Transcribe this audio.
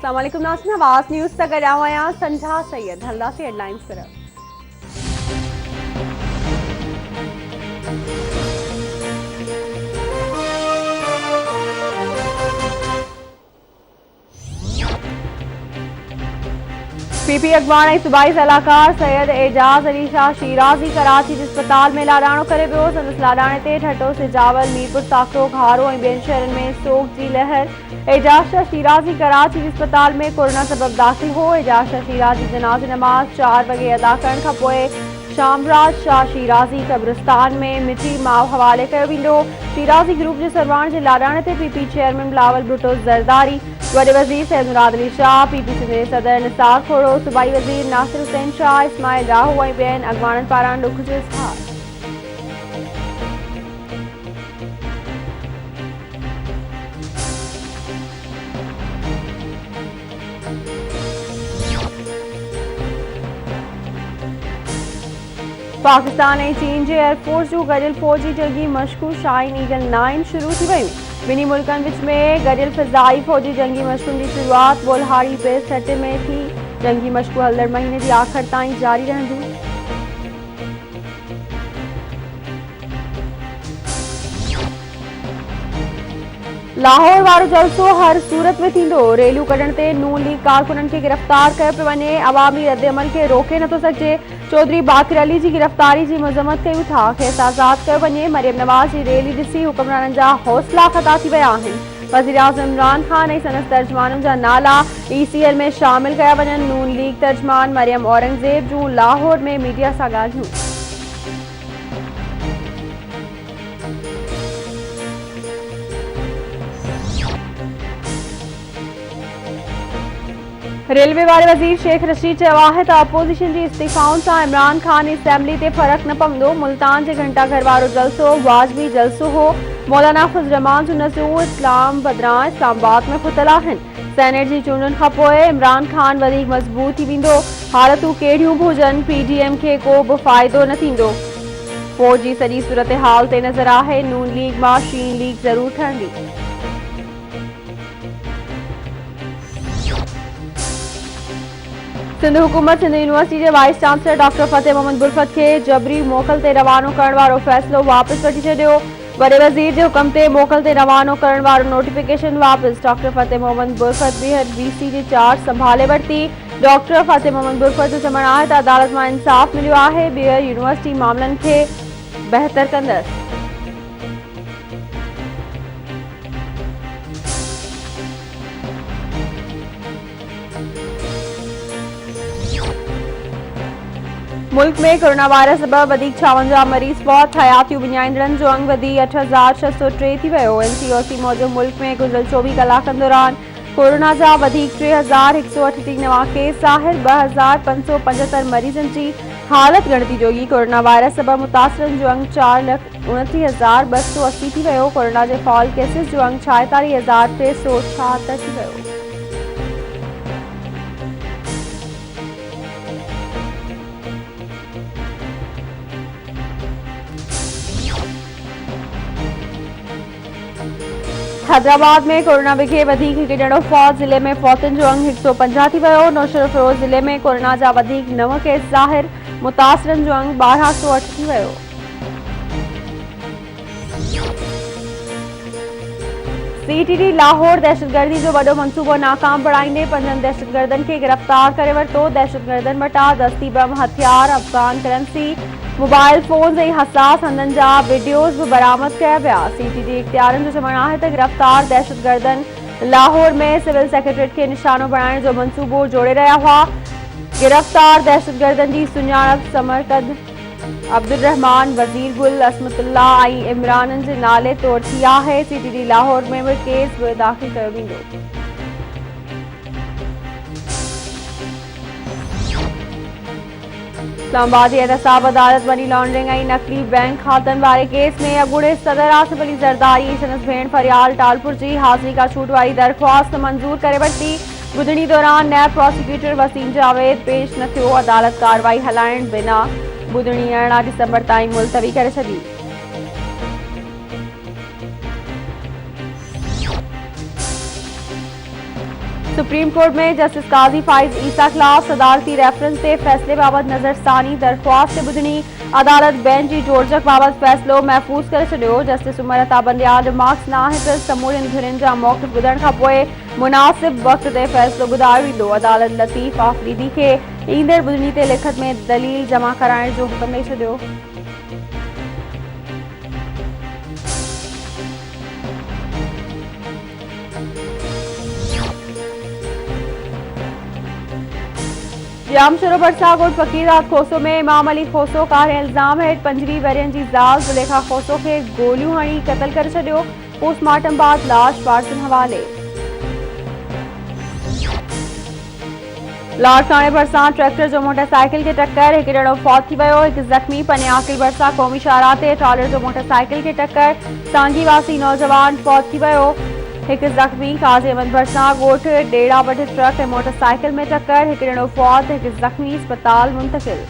अस्सलाम वालेकुम नाज़रीन, आवाज़ न्यूज़ तक आया संझा सैयद हल्दा से हेडलाइंस तरफ। पीपी अगवाणी सूबाई सलाहकार सैयद एजाज अली शाह शीराजी कराची अस्पताल में लाडाणो करे पियो। संदसि लाडाणे ते ठटो सिजावल मीरपुर साकरो घारो ऐं ॿियनि शहरनि में सोग जी लहर। एजाज शाह शीराजी कराची अस्पताल में कोरोना सबब दाख़िल हो। एजाज शाह शीराजी जनाज़े नमाज़ 4 वॻे अदा करण खां पोइ शामराज शाह शीराजी कब्रिस्तान में मिठी माउ हवाले कयो वेंदो। शीराजी ग्रुप जे सरवाण जे लाडाणे ते पीपी चेयरमैन बिलावल भुट्टो ज़रदारी, वॾे वज़ीर सैयद मुराद अली शाह, पीपी सिंध जे सदर निसार खोड़ो, सूबाई वज़ीर नासिर हुसैन शाह, इस्माइल राहू ऐं ॿियनि अॻवाननि पारां ॾुख जो इज़हार। पाकिस्तान ऐं चीन जे एयरफोर्स जूं गॾियल फ़ौजी जंगी मश्कूं शाहीन ईगल 9 शुरू थी वयूं। ॿिन्ही मुल्कनि विच में गॾियल फ़िज़ाई फ़ौजी जंगी मश्कुनि जी शुरूआत बोलहाड़ी बेस हट में थी। जंगी मश्कूं हलंदड़ महीने जी आख़िर ताईं जारी रहंदियूं। लाहौर वारो जलसो हर सूरत में थींदो। रैलियूं कढण ते नून लीग कारकुननि खे गिरफ़्तार कयो पियो वञे। अवामी रद्दअमल खे रोके नथो सघिजे। चौधरी बाक़िर अली जी गिरफ़्तारी जी मज़म्मत कयूं था। खेसि आज़ाद कयो वञे। मरियम नवाज़ जी रैली ॾिसी हुक्मराननि जा हौसला ख़ता थी विया आहिनि। वज़ीर आज़म इमरान ख़ान ऐं संदसि तर्जुमाननि जा नाला ECL में शामिल कया वञनि। नून लीग तर्जुमान मरियम औरंगज़ेब जूं लाहौर में मीडिया सां ॻाल्हियूं। रेलवे वारे वज़ीर शेख रशीद चयो आहे त अपोज़िशन जी इस्तीफ़ाउनि सां इमरान ख़ान असेंबली ते फ़र्क़ु न पवंदो। मुल्तान जे घंटाघर वारो जलसो वाजिबी जलसो हो। मौलाना ख़ुद रहमान जूं नज़रूं इस्लाम बदिरां इस्लामाबाद में खुतल आहिनि। सेनेट जी चूंडुनि खां पोइ इमरान ख़ान वधीक मज़बूत थी वेंदो। हालतूं कहिड़ियूं बि हुजनि, PDM खे को बि फ़ाइदो न थींदो। फ़ौज जी सॼी सूरत-ए-हाल ते नज़र आहे। नून लीग मां शीन लीग ज़रूरु ठहंदी। सिंध हुकूमत सिंध यूनिवर्सिटी जे वाइस चांसलर डॉक्टर फ़तेह मोहम्मद बुरफ़त खे जबरी मोकल ते रवानो करण वारो फ़ैसिलो वापसि वठी छॾियो। वॾे वज़ीर जे हुकम ते मोकल ते रवानो करण वारो नोटिफिकेशन वापसि। डॉक्टर फ़तेह मोहम्मद बुरफ़त ॿीहर VC जी चार्ज संभाले वरिती। डॉक्टर फ़तेह मोहम्मद बुरफ़त जो चवणु आहे त अदालत मां इंसाफ़ मिलियो आहे। ॿीहर यूनिवर्सिटी मामलनि खे बहितर कंदसि। मुल्क में कोरोना वायरस सबब 56 मरीज़ फौत। हयातियूं विञाईंदड़नि जो अंग वधी 8603 थी वियो। NCOC मूजिबि मुल्क में गुज़िरियल 24 कलाकनि दौरान कोरोना जा 3138 नवां केस ज़ाहिर। 2575 मरीज़नि जी हालत ॻणिती जोगी। कोरोना वायरस सबब मुतासिरनि जो अंग 4,29,280 थी वियो। कोरोना जे फॉल केसिस जो अंग 46,376 थी वियो। हैदराबाद में कोरोना विघे वधीक हिकु ॼणो फौत। ज़िले में फौतुनि जो अंग 150 थी वियो। नौशहर फ़िरोज़ ज़िले में कोरोना जा वधीक 9 केस ज़ाहिर। मुतासिरनि जो अंग 1208 थी वियो। CTD लाहौर दहशतगर्दी जो वॾो मंसूबो नाकाम बणाईंदे 5 दहशतगर्दनि खे गिरफ़्तार करे वरितो। दहशतगर्दनि वटां दस्ती बम हथियार, अफ़गान करेंसी, मोबाइल फ़ोन्स ऐं हसास हंधनि जा वीडियोज़ बि बरामद कया विया। CTD इख़्तियारनि जो चवणु आहे त गिरफ़्तार दहशतगर्दनि लाहौर में सिविल सेक्रेटरीट खे निशानो बणाइण जो मंसूबो जोड़े रहिया हुआ। गिरफ़्तार दहशतगर्दनि जी सुञाणप समरकंद अब्दुल रहमान, वज़ीर गुल, असमतुल्ला ऐं इमराननि जे नाले तौरु थी आहे। CTD लाहौर में बि केस बि दाख़िल कयो वेंदो। इस्लामाबाद जी एहतसाब अदालत मनी लॉन्ड्रिंग ऐं नकली बैंक खातनि वारे केस में अॻूणे सदर आसिफ अली ज़रदारी ऐं संदसि भेण फरियाल टालपुर जी हाज़िरी खां छूट वारी दरख़्वास्त मंज़ूर करे वरिती। ॿुधणी दौरान नैब प्रोसिक्यूटर वसीम जावेद पेश न थियो। अदालत कार्रवाई हलाइण बिना ॿुधणी 18 दिसंबर ताईं मुलतवी करे छॾी। सुप्रीम कोर्ट में जस्टिस काजी फाइज ईसा खिलाफ अदालती रेफरेंस से फैसले बाबत नज़रसानी दरख्वास्त से ॿुधणी। अदालत बेंच जी जोड़जक बाबत फैसलो महफूज़ करे छॾियो। जस्टिस उमर अता बंदयाल रिमार्क्स न आहे त समूरनि धुरियुनि जा मौक़िफ़ ॿुधण खां पोइ मुनासिब वक़्त ते फ़ैसिलो ॿुधायो वेंदो। अदालत लतीफ़ आफरीदी खे ईंदड़ ॿुधणी ते लिखत में दलील जमा कराइण जो हुकुम ॾेई छॾियो। जामशोरो भरसा ॻोठ फ़कीरात खोसो में इमाम अली खोसो कारे इल्ज़ाम हेठि 25 वरियनि जी ज़ाल ज़ुलेखा खोसो खे गोलियूं हणी क़त्ल करे छॾियो। पोस्टमार्टम बाद लाश वारसनि हवाले। लाड़काणे भरिसां ट्रैक्टर जो मोटरसाइकिल खे टक्कर, हिकु ॼणो फौत थी वियो, हिकु ज़ख़्मी। पनियाकिल भरिसां क़ौमी शाहराह ते ट्रॉलर जो मोटरसाइकिल खे टक्कर, सांगी वासी नौजवान फौत थी वियो, हिकु ज़ख़्मी। काज़ी अहमद भरिसां ॻोठ डेड़ा वटि ट्रक ऐं मोटरसाइकिल में टक्कर, हिकु ॼणो फौत, हिकु ज़ख़्मी, अस्पताल मुंतक़िल।